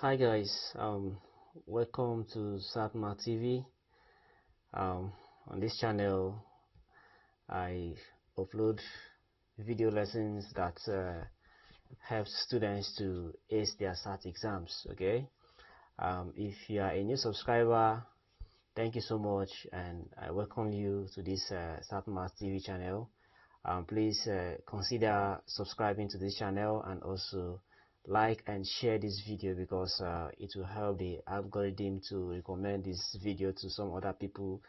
Hi guys, welcome to Satma TV. On this channel, I upload video lessons that help students to ace their SAT exams. Okay, if you are a new subscriber, thank you so much, and I welcome you to this Satma TV channel. Please consider subscribing to this channel and also like and share this video because it will help the algorithm to recommend this video to some other people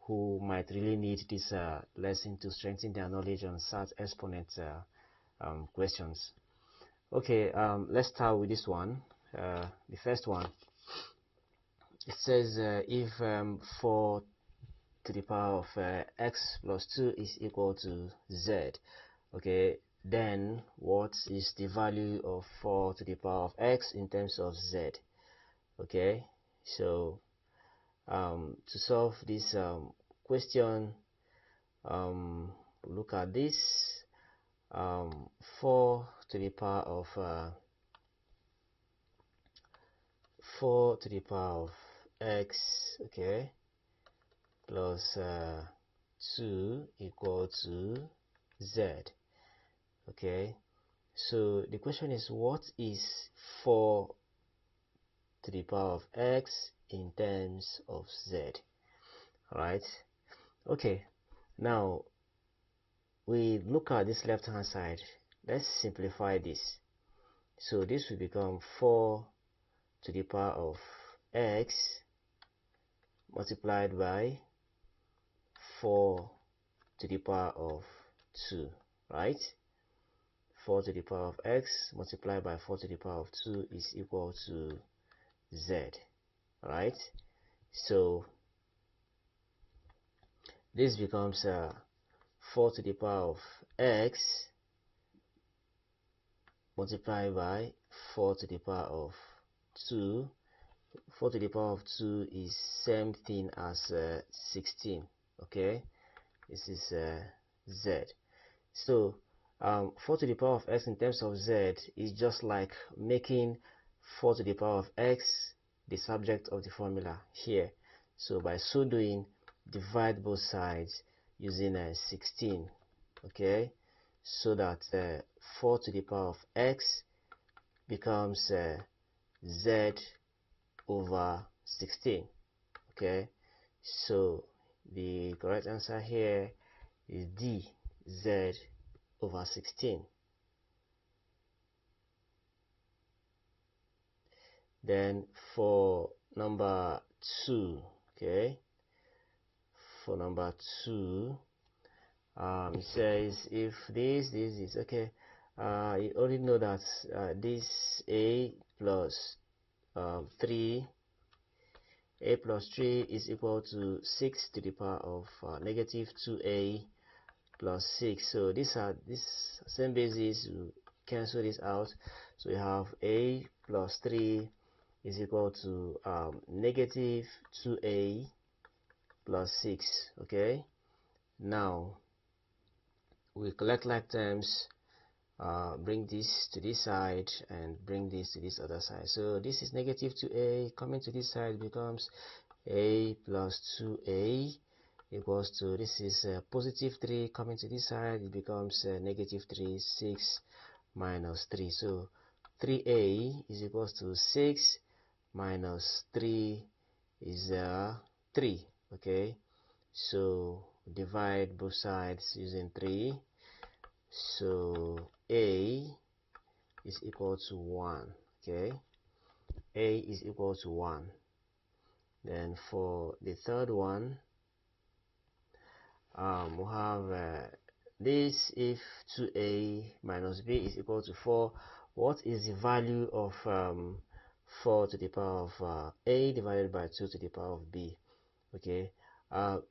who might really need this lesson to strengthen their knowledge on SAT exponent questions. Okay, let's start with this one. The first one, it says if 4 to the power of x plus 2 is equal to z, okay, then what is the value of 4 to the power of x in terms of z? Okay, so to solve this question, look at this. 4 to the power of 4 to the power of x, okay, plus 2 equal to z. Okay, so the question is, what is 4 to the power of x in terms of z? Alright, okay, now we look at this left hand side. Let's simplify this. So this will become 4 to the power of x multiplied by 4 to the power of 2, right? 4 to the power of x multiplied by 4 to the power of 2 is equal to z, right? So this becomes 4 to the power of x multiplied by 4 to the power of 2. 4 to the power of 2 is same thing as 16. Okay, this is z. So 4 to the power of x in terms of z is just like making 4 to the power of x the subject of the formula here. So by so doing, divide both sides using 16. Okay, so that 4 to the power of x becomes z over 16. Okay, so the correct answer here is D, z over 16. Then for number 2, okay, for number 2, it says if this is okay, you already know that this a plus 3 is equal to 6 to the power of negative 2a plus 6. So this same basis, you cancel this out, so you have a plus 3 is equal to negative 2a plus 6. Okay, now we collect like terms, bring this to this side and bring this to this other side. So this is negative 2a coming to this side becomes a plus 2a equals to, this is positive 3 coming to this side, it becomes negative 3, 6 minus 3. So 3a is equals to 6 minus 3 is 3. Okay, so divide both sides using 3. So a is equal to 1. Okay, a is equal to 1. Then for the third one, we have this, if 2a minus b is equal to 4, what is the value of 4 to the power of a divided by 2 to the power of b? Okay,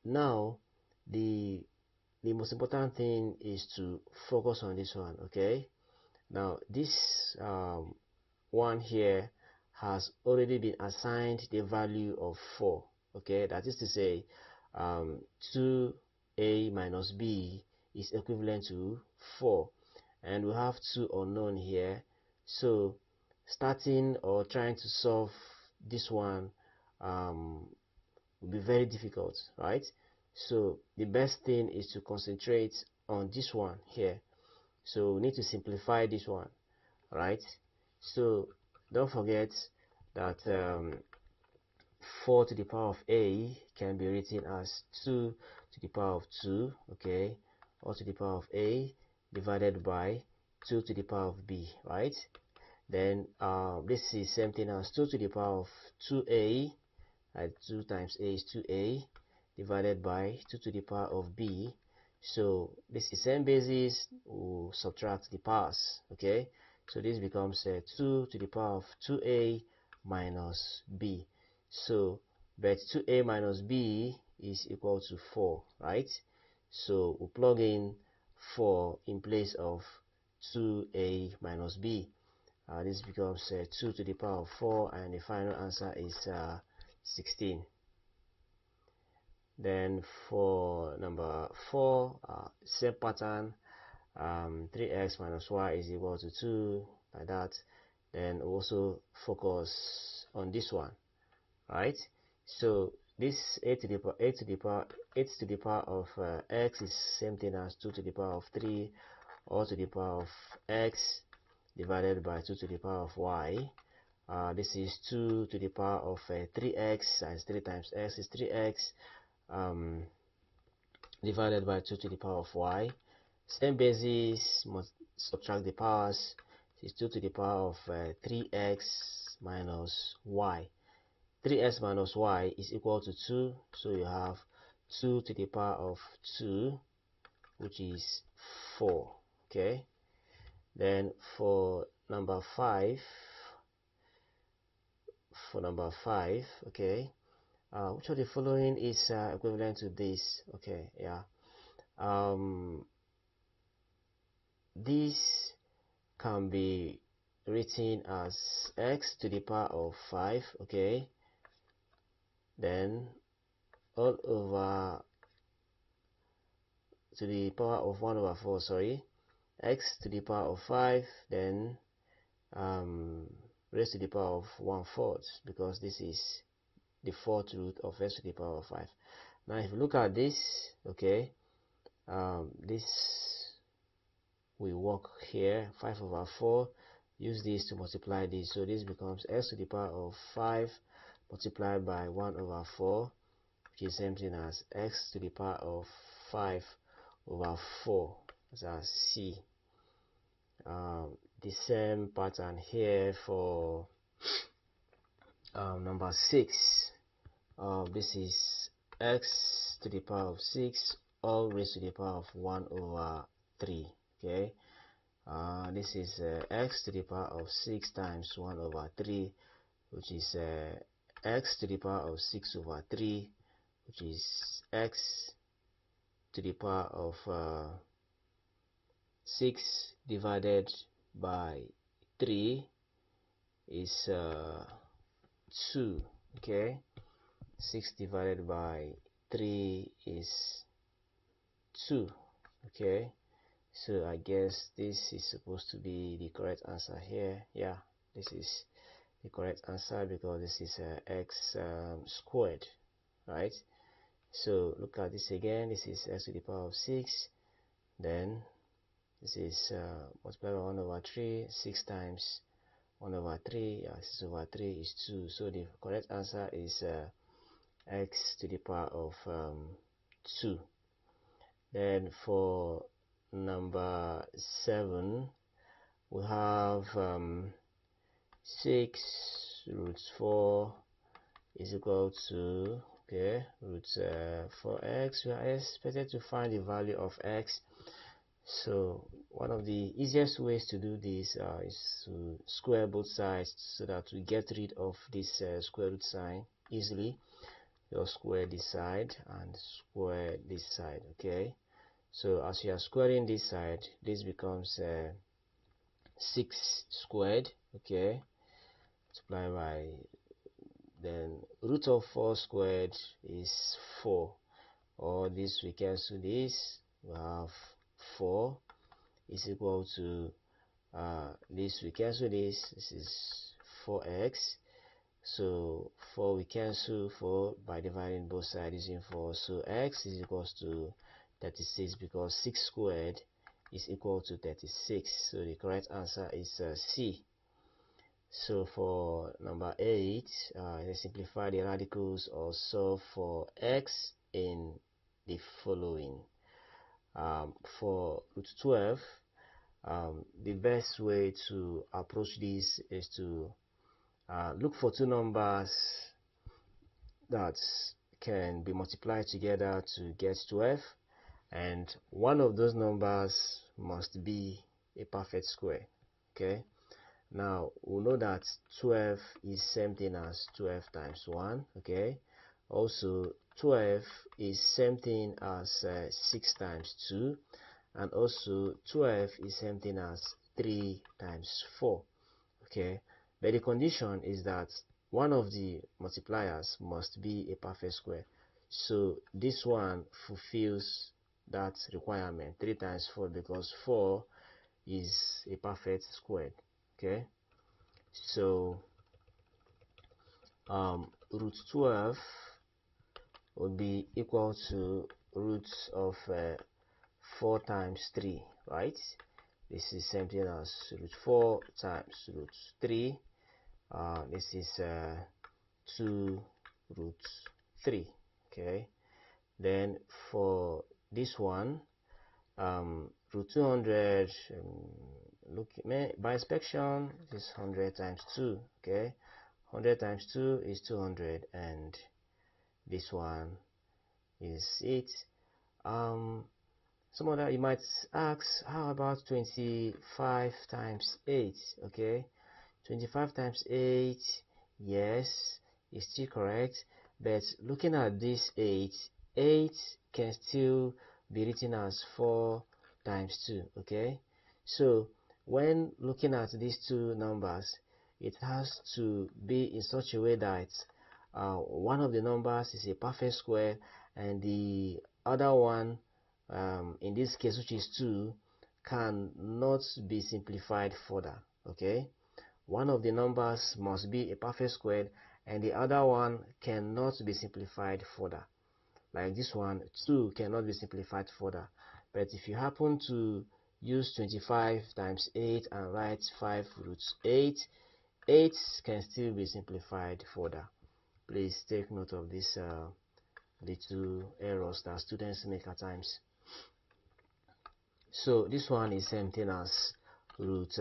now the most important thing is to focus on this one. Okay, now this one here has already been assigned the value of 4. Okay, that is to say 2a minus b is equivalent to 4, and we have 2 unknown here. So starting or trying to solve this one will be very difficult, right? So the best thing is to concentrate on this one here. So we need to simplify this one, right? So don't forget that 4 to the power of a can be written as 2 to the power of 2, okay, or to the power of a divided by 2 to the power of b, right? Then this is same thing as 2 to the power of 2a, right? 2 times a is 2a divided by 2 to the power of b. So this is same basis, we'll subtract the powers, okay? So this becomes 2 to the power of 2a minus b. So but 2a minus b is equal to 4, right? So we plug in 4 in place of 2a minus b. This becomes 2 to the power of 4, and the final answer is 16. Then for number 4, same pattern, 3x minus y is equal to 2, like that. Then also focus on this one, right? So this 8 to the power of x is same thing as 2 to the power of 3, or to the power of x divided by 2 to the power of y. This is 2 to the power of 3x, as 3 times x is 3x, divided by 2 to the power of y. Same basis, must subtract the powers. This is 2 to the power of 3x minus y. 3x minus y is equal to 2, so you have 2 to the power of 2, which is 4, okay? Then for number 5, okay, which of the following is equivalent to this? Okay, yeah. This can be written as x to the power of 5, okay, then all over to the power of 1 over 4, sorry, x to the power of 5, then raised to the power of 1/4, because this is the 4th root of x to the power of 5. Now if you look at this, okay, this will work here, 5 over 4, use this to multiply this, so this becomes x to the power of 5 multiplied by 1 over 4, which is same thing as x to the power of 5 over 4, as C. The same pattern here for number 6. This is x to the power of 6 all raised to the power of 1 over 3, okay. This is x to the power of 6 times 1 over 3, which is x to the power of 6 over 3, which is x to the power of 6 divided by 3 is 2, okay. 6 divided by 3 is 2, okay. So I guess this is supposed to be the correct answer here. Yeah, this is the correct answer, because this is x squared, right? So look at this again. This is x to the power of 6, then this is multiplied by 1 over 3, 6 times 1 over 3, 6 over 3 is 2. So the correct answer is x to the power of 2. Then for number 7, we have 6 roots 4 is equal to, okay, roots 4x. We are expected to find the value of x. So one of the easiest ways to do this is to square both sides, so that we get rid of this square root sign easily. Just square this side and square this side, okay. So as you are squaring this side, this becomes 6 squared, okay, multiplied by, then root of 4 squared is 4, or this we cancel this, we have 4 is equal to This we cancel this is 4x. So 4 we cancel 4 by dividing both sides using 4. So x is equals to 36 because 6 squared is equal to 36. So the correct answer is C. So for number 8, let's simplify the radicals or solve for x in the following. For root 12, the best way to approach this is to look for two numbers that can be multiplied together to get 12, and one of those numbers must be a perfect square. Okay, now we know that 12 is same thing as 12 times 1. Okay, also 12 is same thing as 6 times 2, and also 12 is same thing as 3 times 4. Okay, but the condition is that one of the multipliers must be a perfect square. So this one fulfills that requirement, 3 times 4, because 4 is a perfect square. Okay, so root 12 would be equal to root of 4 times 3, right? This is same thing as root 4 times root 3. This is 2 root 3. Okay, then for this one, root 200, look by inspection, this is 100 times 2. Okay, 100 times 2 is 200, and this one is 8. Some other, you might ask, how about 25 times 8? Okay, 25 times 8, yes, it's still correct, but looking at this 8 can still be written as 4 times 2. Okay, so when looking at these two numbers, it has to be in such a way that one of the numbers is a perfect square, and the other one, in this case, which is 2, cannot be simplified further. Okay, one of the numbers must be a perfect square, and the other one cannot be simplified further. Like this one, 2 cannot be simplified further. But if you happen to use 25 times 8 and write 5 root 8, 8 can still be simplified further. Please take note of these little errors that students make at times. So this one is same thing as root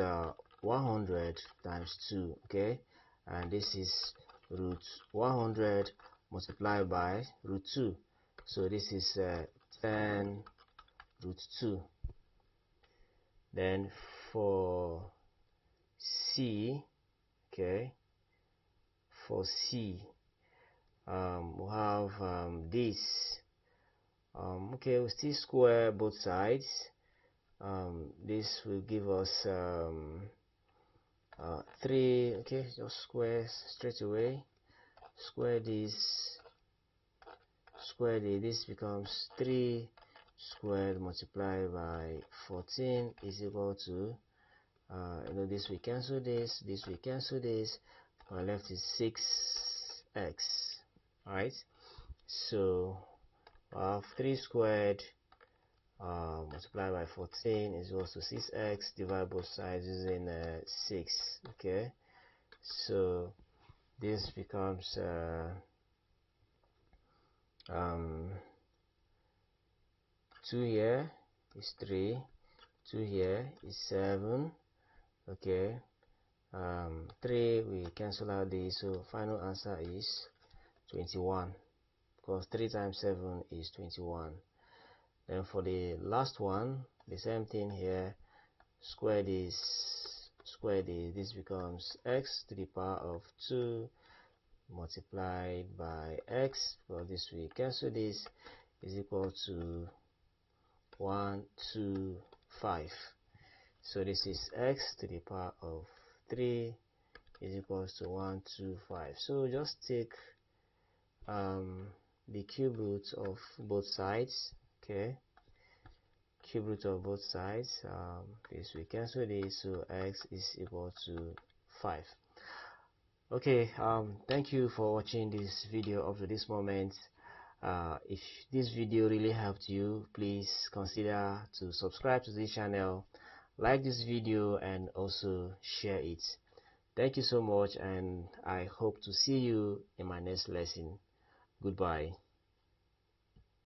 100 times 2. Okay, and this is root 100 multiplied by root 2. So this is 10 root 2. Then for C, okay, for C, we have this. Okay, we still square both sides. This will give us 3. Okay, just square straight away. Square this, this becomes 3 squared multiplied by 14 is equal to this we cancel this we cancel this, our left is 6x. Alright, so we have 3 squared multiplied by 14 is equal to 6x, divide both sides using 6. Okay, so this becomes 2 here is 3, 2 here is 7. Okay, 3 we cancel out this, so final answer is 21, because 3 times 7 is 21. Then for the last one, the same thing here. Square this, this becomes x to the power of 2 multiplied by x, because this we cancel this, is equal to 125. So this is x to the power of 3 is equals to 125. So just take the cube root of both sides. Okay, cube root of both sides. This we cancel this, so x is equal to 5. Okay, thank you for watching this video up to this moment. If this video really helped you, please consider to subscribe to this channel, like this video, and also share it. Thank you so much, and I hope to see you in my next lesson. Goodbye.